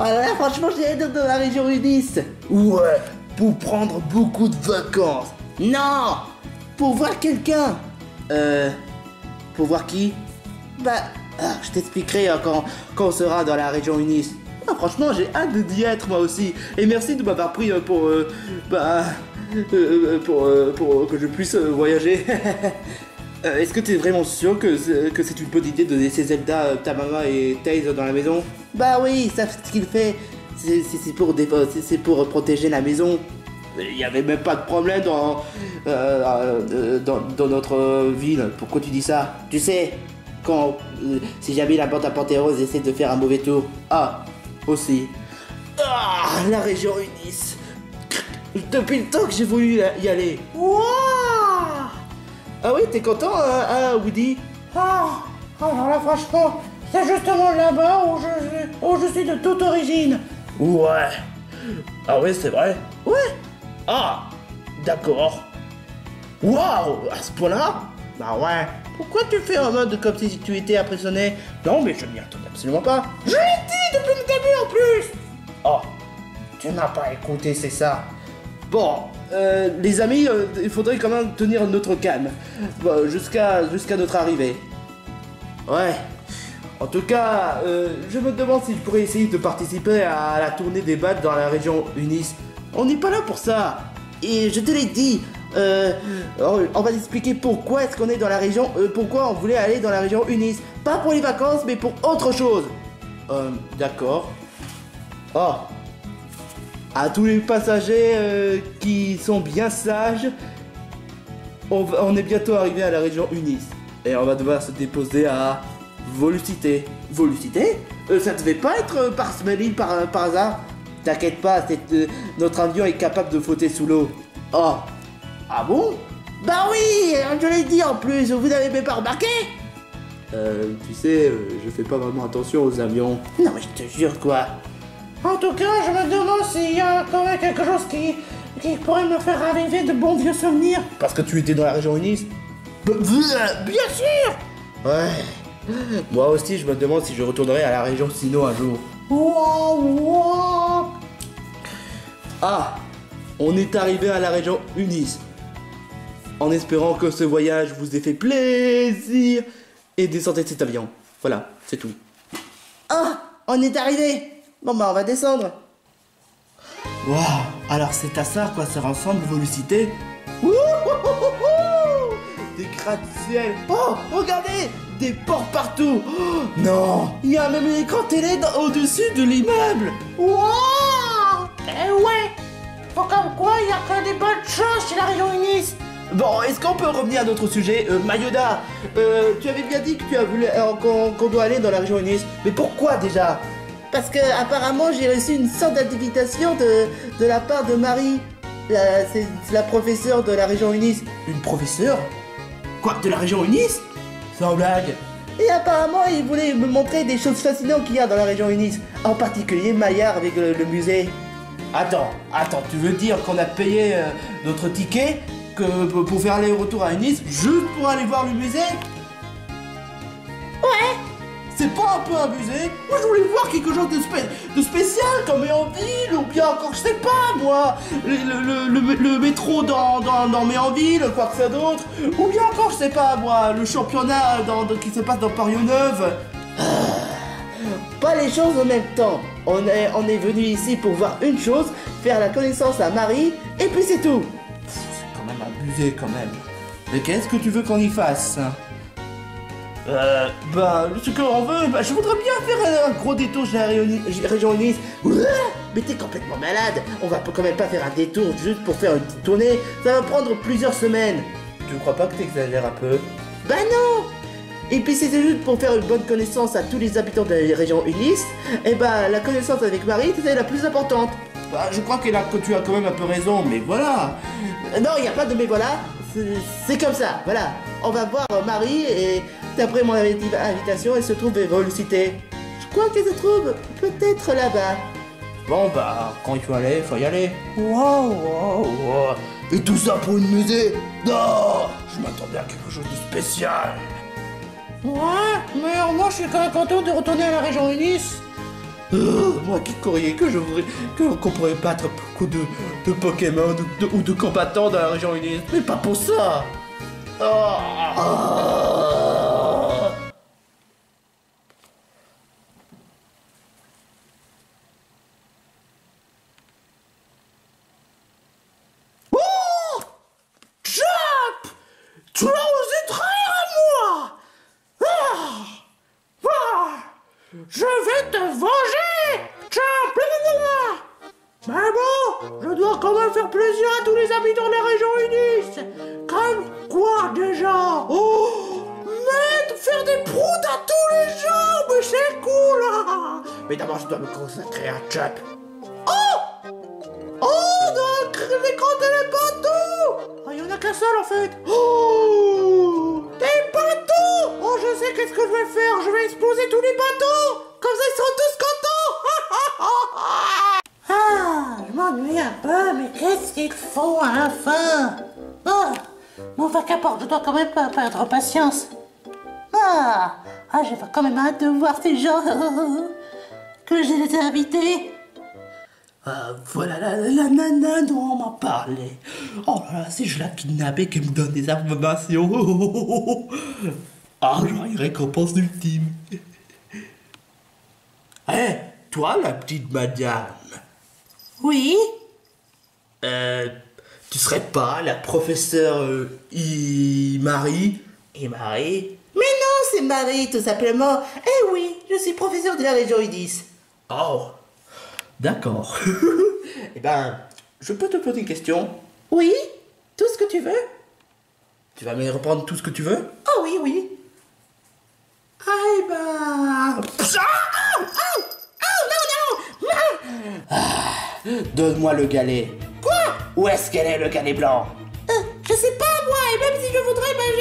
Ah là là, franchement, j'ai hâte de la région Unis. Ouais, pour prendre beaucoup de vacances. Non, pour voir quelqu'un. Pour voir qui? Bah, je t'expliquerai quand on sera dans la région Unis. Ah, franchement, j'ai hâte d'y être moi aussi. Et merci de m'avoir pris pour que je puisse voyager. Est-ce que tu es vraiment sûr que c'est une bonne idée de laisser Zelda, Tamara et Tails dans la maison? Bah oui, ils savent ce qu'il fait. C'est pour protéger la maison. Il n'y avait même pas de problème dans notre ville. Pourquoi tu dis ça? Tu sais, si jamais la bande à Panthéros essaie de faire un mauvais tour. Ah, aussi. Ah, la région Unis. Depuis le temps que j'ai voulu y aller. Wouah! Ah oui, t'es content, Woody? Alors là, franchement, c'est justement là-bas où je suis de toute origine. Ouais. Ah oui, c'est vrai? Ouais. Ah, d'accord. Waouh, à ce point-là? Bah ouais. Pourquoi tu fais en mode comme si tu étais impressionné? Non, mais je n'y attendais absolument pas. Je l'ai dit depuis le début en plus. Oh, tu m'as pas écouté, c'est ça. Bon, les amis, il faudrait quand même tenir notre calme jusqu'à notre arrivée. Ouais. En tout cas, je me demande si je pourrais essayer de participer à la tournée des bals dans la région Unis. On n'est pas là pour ça. Et je te l'ai dit, on va t'expliquer pourquoi est-ce qu'on est dans la région, pourquoi on voulait aller dans la région Unis. Pas pour les vacances, mais pour autre chose. D'accord. Oh. À tous les passagers qui sont bien sages, on est bientôt arrivé à la région Unis. Et on va devoir se déposer à Volucité. Volucité? Ça devait pas être par Smelly par hasard? T'inquiète pas, notre avion est capable de flotter sous l'eau. Oh. Ah bon? Bah oui, je l'ai dit en plus, vous n'avez même pas remarqué? Tu sais, je fais pas vraiment attention aux avions. Non mais je te jure quoi. En tout cas, je me demande s'il y a quand même quelque chose qui pourrait me faire rêver de bons vieux souvenirs. Parce que tu étais dans la région Unis? Bien sûr. Ouais. Moi aussi, je me demande si je retournerai à la région Sinnoh un jour. Wow. Ah, on est arrivé à la région Unis. En espérant que ce voyage vous ait fait plaisir et descendez de cet avion. Voilà, c'est tout. Ah, on est arrivé. Bon bah on va descendre. Waouh, alors c'est à ça quoi ça ressemble Volucité. Des gratte-ciel. Oh, regardez, des portes partout. Oh, non, il y a même un écran télé au-dessus de l'immeuble. Wow. Eh ouais. Faut comme quoi il y a que des bonnes choses chez la région Unis. Bon, est-ce qu'on peut revenir à notre sujet? Mayoda, tu avais bien dit que tu as voulu qu'on doit aller dans la région Unis. Mais pourquoi déjà? Parce que apparemment j'ai reçu une sorte d'invitation de la part de Marie. C'est la professeure de la région Unis. Une professeure? Quoi, de la région Unis? Sans blague. Et apparemment il voulait me montrer des choses fascinantes qu'il y a dans la région Unis. En particulier Maillard avec le musée. Attends, tu veux dire qu'on a payé notre ticket pour faire aller-retour à Unis juste pour aller voir le musée? Ouais. C'est pas un peu abusé? Moi je voulais voir quelque chose de spécial comme Méanville ou bien encore je sais pas moi le métro dans Méanville, quoi que ce soit d'autre, ou bien encore je sais pas moi le championnat qui se passe dans Paris-Neuve. Pas les choses en même temps. On est venu ici pour voir une chose, faire la connaissance à Marie et puis c'est tout. C'est quand même abusé quand même. Mais qu'est-ce que tu veux qu'on y fasse? Ce qu'on veut, je voudrais bien faire un gros détour chez la région Unis. Mais t'es complètement malade. On va quand même pas faire un détour juste pour faire une petite tournée. Ça va prendre plusieurs semaines. Tu crois pas que t'exagères un peu? Bah non. Et puis c'était juste pour faire une bonne connaissance à tous les habitants de la région Unis. Et bah la connaissance avec Marie, c'était la plus importante. Bah, je crois que tu as quand même un peu raison, mais voilà. Non, il n'y a pas de mais voilà. C'est comme ça, voilà. On va voir Marie et d'après mon invitation, elle se trouve à Velocité. Je crois qu'elle se trouve peut-être là-bas. Bon bah, quand il faut y aller. Wow. Et tout ça pour une musée? Non, je m'attendais à quelque chose de spécial. Ouais, mais moi je suis quand même content de retourner à la région Unis. Moi qui croyais que qu'on pourrait battre beaucoup de Pokémon ou de combattants dans la région Unis, mais pas pour ça. Jump! Tu as osé trahir à moi! Je vais te venger! Jump! Mais bon, je dois quand même faire plaisir à tous les habitants de la région Unis! Comme quoi déjà? Mais faire des proutes à tous les gens! Mais c'est cool! Mais d'abord, je dois me consacrer à Jump. Dans l'écran télébateau! Il y en a qu'un seul en fait! Des bateaux! Je sais qu'est-ce que je vais faire! Je vais exploser tous les bateaux! Comme ça, ils seront tous contents! Je m'ennuie un peu, mais qu'est-ce qu'ils font à la fin? Bon, enfin, qu'importe, je dois quand même pas perdre patience. J'ai quand même hâte de voir ces gens que j'ai invités. Voilà la nana dont on m'a parlé. Oh là là, si je la kidnappe et qu'elle me donne des informations. J'aurai une récompense ultime. Toi la petite madame. Oui? Tu serais pas la professeure Marie? Et Marie? Mais non, c'est Marie tout simplement. Eh oui, je suis professeur de la région Unis. Oh, d'accord. Eh ben, je peux te poser une question? Oui? Tout ce que tu veux? Tu vas me répondre tout ce que tu veux? Oh oui. Eh ben... Donne-moi le galet. Quoi? Où est-ce qu'elle est, le galet blanc? Je sais pas moi, et même si je voudrais, ben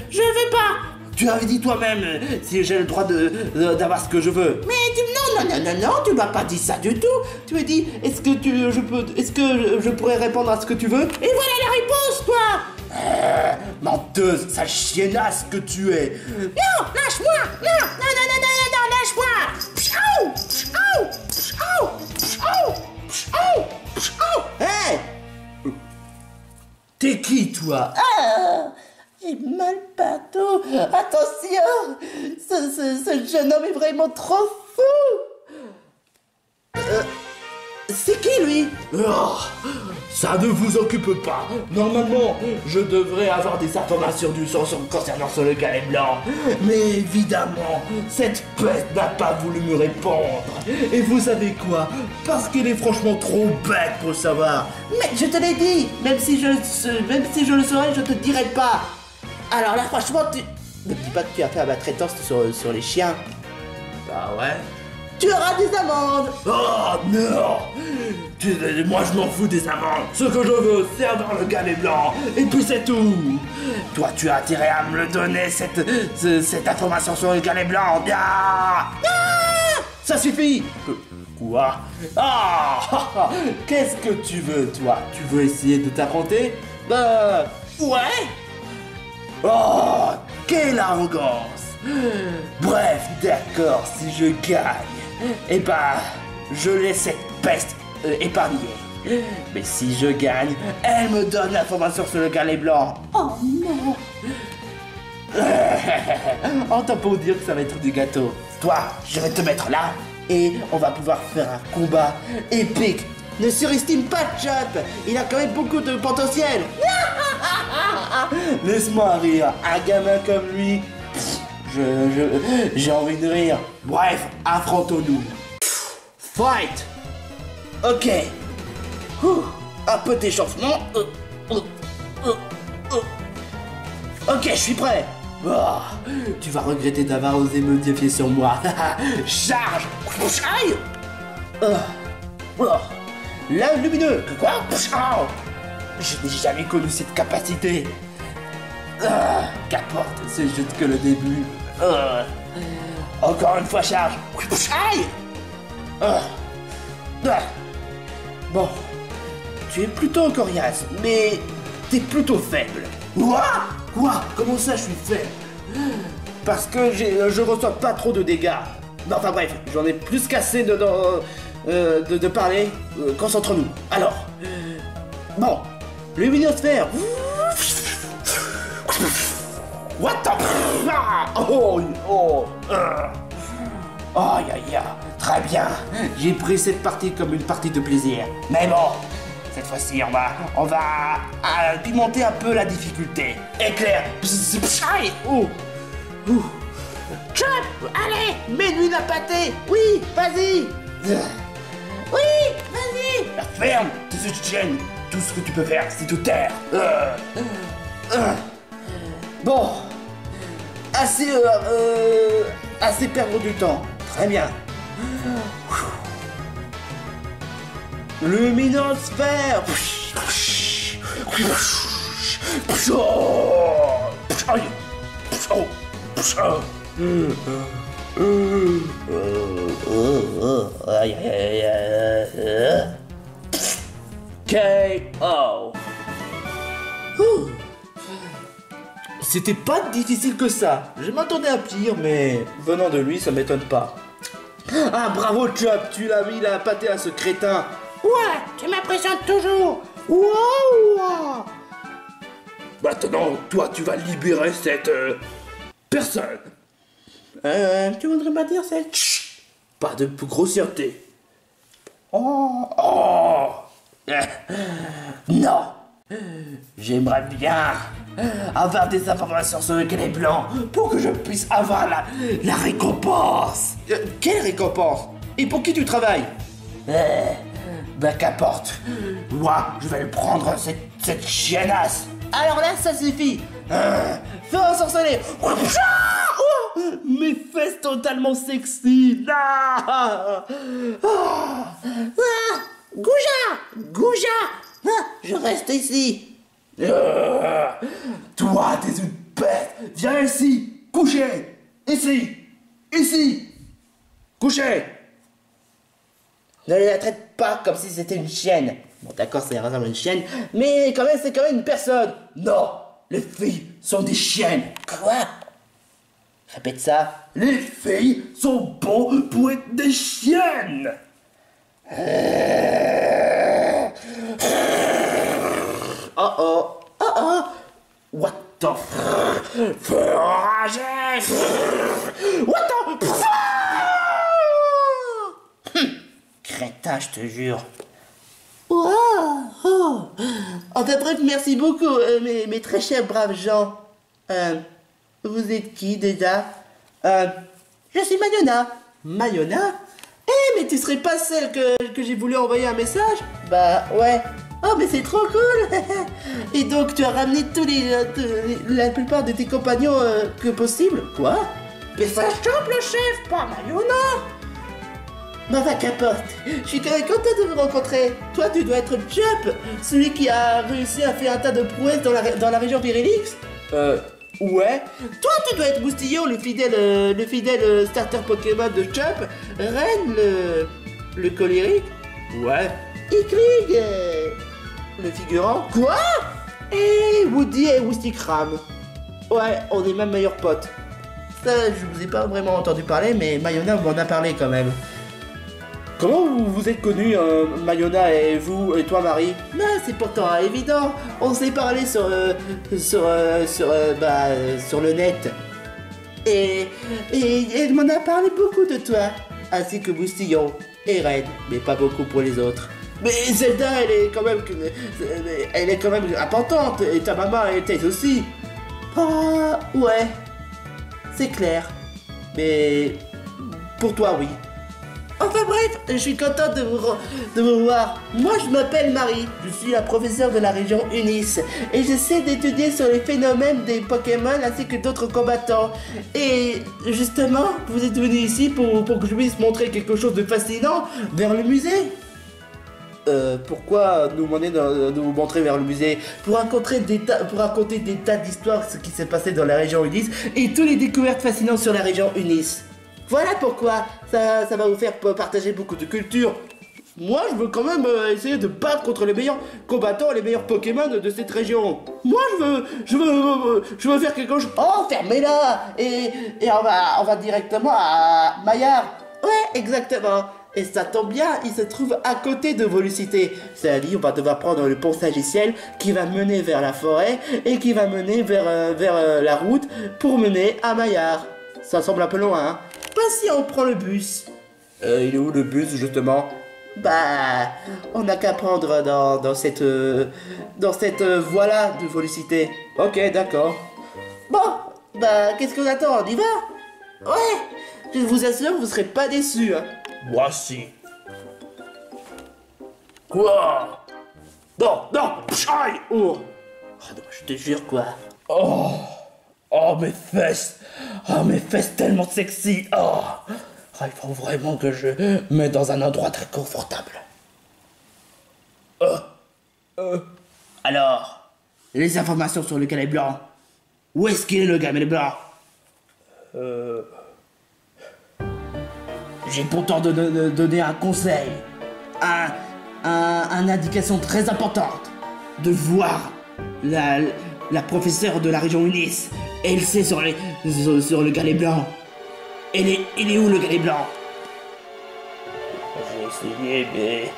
je vais pas. Tu avais dit toi-même si j'ai le droit d'avoir ce que je veux. Mais Non, tu m'as pas dit ça du tout. Tu m'as dit, est-ce que je pourrais répondre à ce que tu veux? Et voilà la réponse, quoi. Menteuse, sale chiennasse que tu es. Non, lâche-moi. Non, lâche-moi. Hey! T'es qui, toi? J'ai mal partout. Attention, ce jeune homme est vraiment trop fou. C'est qui lui? Ça ne vous occupe pas. Normalement, je devrais avoir des informations concernant le galet blanc. Mais évidemment, cette peste n'a pas voulu me répondre. Et vous savez quoi? Parce qu'il est franchement trop bête pour le savoir. Mais je te l'ai dit, même si je le saurais, je te dirai pas. Alors là, franchement, ne me dis pas que tu as fait la traitance sur les chiens. Bah ouais. Tu auras des amendes. Oh non! Moi je m'en fous des amendes. Ce que je veux, c'est avoir le galet blanc. Et puis c'est tout. Toi tu as intérêt à me le donner, cette information sur le galet blanc. Ça suffit. Quoi? Qu'est-ce que tu veux, toi? Tu veux essayer de t'affronter? Bah ouais. Oh, quelle arrogance. Bref, d'accord, si je gagne, eh ben, je laisse cette peste épargnée. Mais si je gagne, elle me donne l'information sur le galet blanc. Oh non. Oh, t'as pas dire que ça va être du gâteau. Toi, je vais te mettre là, et on va pouvoir faire un combat épique. Ne surestime pas Chop, il a quand même beaucoup de potentiel. Laisse-moi rire, un gamin comme lui, J'ai envie de rire. Bref, affrontons-nous. Fight. Ok. Un peu d'échauffement. Ok, je suis prêt. Oh, tu vas regretter d'avoir osé me défier sur moi. Charge. Aïe. Là, lumineux. Quoi? Je n'ai jamais connu cette capacité. Qu'importe, c'est juste que le début. Encore une fois, charge. Aïe. Bon, tu es plutôt coriace, mais t'es plutôt faible. Quoi? Comment ça, je suis faible? Parce que je reçois pas trop de dégâts. Non, enfin bref, j'en ai plus qu'assez de parler. Concentrons-nous. Alors, bon, luminosphère. What the... Aïe aïe aïe, très bien. J'ai pris cette partie comme une partie de plaisir. Mais bon, cette fois-ci, on va pimenter un peu la difficulté. Éclair. Chop, allez, Mets-lui la pâtée. Oui, vas-y. oui, vas-y. Ferme tes chaînes. Tout ce que tu peux faire, c'est te taire. Bon, assez perdre du temps. Très bien. Luminosphère. KO. C'était pas difficile que ça. Je m'attendais à pire, mais venant de lui, ça m'étonne pas. Ah, bravo Chop, tu l'as mis la pâtée à ce crétin. Ouais, tu m'impressionnes toujours. Wow. Maintenant, toi, tu vas libérer cette personne. Tu voudrais pas dire c'est... Chut, pas de grossièreté. Oh. Non. J'aimerais bien avoir des informations sur le Guinée Blanc pour que je puisse avoir la récompense. Quelle récompense? Et pour qui tu travailles? Ben qu'importe. Moi, je vais le prendre, cette chiennasse. Alors là, ça suffit. Fais ensorceler. Mes fesses totalement sexy. Gouja, je reste ici. Toi, t'es une bête. Viens ici. Couchez. Ici. Couchez. Ne la traite pas comme si c'était une chienne. Bon, d'accord, ça ressemble à une chienne, mais quand même, c'est quand même une personne. Non, les filles sont des chiennes. Quoi? Répète ça. Les filles sont bonnes pour être des chiennes. What the feu enragé. What the crétin, je te jure. Enfin bref, merci beaucoup, mes très chers braves gens. Vous êtes qui déjà? Je suis Mayona. Mayona? Eh, mais tu serais pas celle que j'ai voulu envoyer un message? Bah ouais. Oh, mais c'est trop cool. Et donc tu as ramené la plupart de tes compagnons que possible? Quoi? Mais ça chope le chef, pas Mayona. Bah va qu'importe, je suis quand même content de vous rencontrer. Toi tu dois être Chop, celui qui a réussi à faire un tas de prouesses dans la région Virilix. Ouais. Toi tu dois être Moustillon, le fidèle starter Pokémon de Chop. Ren, le colérique. Ouais. Iklig, le figurant. Quoi? Et Woody et Woostikram. Ouais, on est même meilleurs potes. Ça, je vous ai pas vraiment entendu parler, mais Mayona m'en a parlé quand même. Comment vous êtes connus, Mayona et vous, et toi, Marie? Bah, c'est pourtant évident. On s'est parlé sur le net. Et elle m'en a parlé beaucoup de toi. Ainsi que Moustillon et Red, mais pas beaucoup pour les autres. Mais Zelda, elle est quand même importante. Et ta maman était aussi. Ah, ouais. c'est clair. Mais pour toi, oui. Enfin bref, je suis contente de vous voir. Moi, je m'appelle Marie. Je suis la professeure de la région Unis. Et j'essaie d'étudier sur les phénomènes des Pokémon ainsi que d'autres combattants. Et justement, vous êtes venu ici pour que je puisse montrer quelque chose de fascinant vers le musée. Pourquoi nous demander de vous montrer vers le musée? Pour raconter des tas d'histoires, ce qui s'est passé dans la région Unis et toutes les découvertes fascinantes sur la région Unis. Voilà pourquoi ça va vous faire partager beaucoup de culture. Moi, je veux quand même essayer de battre contre les meilleurs combattants, les meilleurs Pokémon de cette région. Moi, je veux faire quelque chose. Oh, fermez-la et on va directement à Maillard. Ouais, exactement. Et ça tombe bien, il se trouve à côté de Volucité. C'est-à-dire, on va devoir prendre le pont Sagiciel qui va mener vers la forêt et qui va mener vers la route pour mener à Maillard. Ça semble un peu loin, hein. Pas si on prend le bus. Il est où le bus, justement? Bah, on n'a qu'à prendre dans cette voie-là de Volucité. Ok, d'accord. Bon, bah, qu'est-ce qu'on attend? On y va? Ouais, je vous assure, vous serez pas déçus, hein. Moi si. Quoi? Non, non, aïe! Oh, non, je te jure, quoi. Oh, oh mes fesses! Oh mes fesses tellement sexy! Oh, il faut vraiment que je me mette dans un endroit très confortable. Alors, les informations sur le galet blanc. Où est-ce qu'il est le galet blanc? J'ai pourtant donné un conseil, une indication très importante, de voir la professeure de la région Unis. Elle sait sur le galet blanc. Il est où le galet blanc? J'ai essayé, mais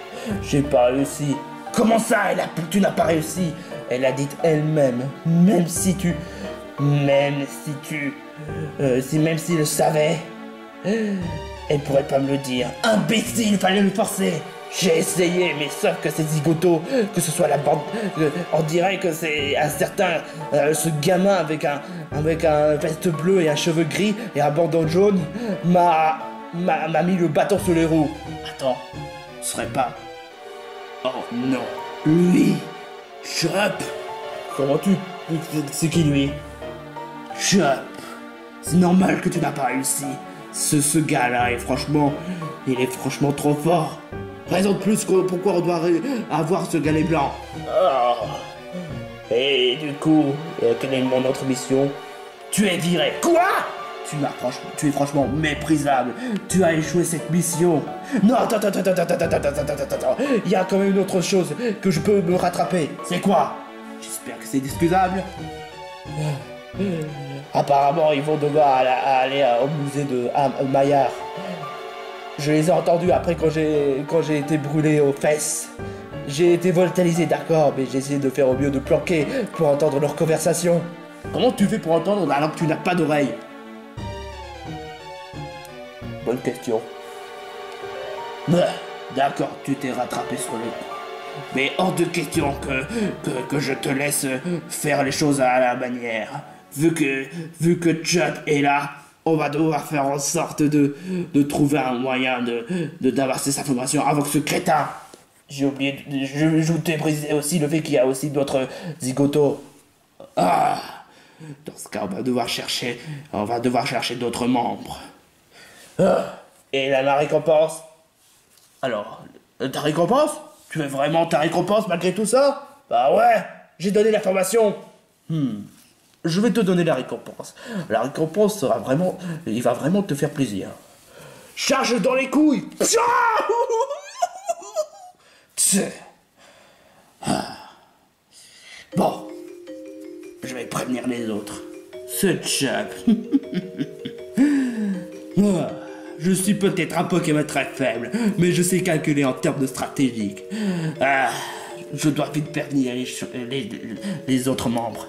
j'ai pas réussi. Comment ça, tu n'as pas réussi? Elle a dit elle-même, même s'il le savait, elle pourrait pas me le dire. Imbécile, fallait le forcer. J'ai essayé, mais sauf que ces zigotos, que ce soit la bande, on dirait que c'est un certain, ce gamin avec un veste bleu et un cheveu gris et un bandeau jaune m'a mis le bâton sur les roues. Attends, ce serait pas... Oh non, lui, Chop. Comment c'est qui lui? Chop, c'est normal que tu n'as pas réussi. Ce gars-là il est franchement trop fort. Raison de plus pourquoi on doit avoir ce galet blanc. Oh. Et du coup, quelle est mon autre mission? Tu es viré. Quoi? Tu es franchement méprisable. Tu as échoué cette mission. Non, attends. Il y a quand même une autre chose que je peux me rattraper. C'est quoi? J'espère que c'est excusable. Apparemment, ils vont devoir aller au musée de Maillard. Je les ai entendus après quand j'ai été brûlé aux fesses. J'ai été volatilisé, d'accord, mais j'ai essayé de faire au mieux de planquer pour entendre leur conversation. Comment tu fais pour entendre alors que tu n'as pas d'oreille? Bonne question. D'accord, tu t'es rattrapé sur les coups. Mais hors de question que je te laisse faire les choses à la manière. Vu que Chop est là, on va devoir faire en sorte de trouver un moyen d'avoir ces informations avant que ce crétin... J'ai oublié, je t'ai brisé aussi le fait qu'il y a aussi d'autres zigotos. Ah, dans ce cas, on va devoir chercher d'autres membres. Et ma récompense? Alors, ta récompense? Tu veux vraiment ta récompense malgré tout ça? Bah ouais, j'ai donné l'information. Je vais te donner la récompense. La récompense il va vraiment te faire plaisir. Charge dans les couilles. Bon, je vais prévenir les autres. Ce Chop. Je suis peut-être un Pokémon très faible, mais je sais calculer en termes de stratégique. Je dois vite prévenir les autres membres.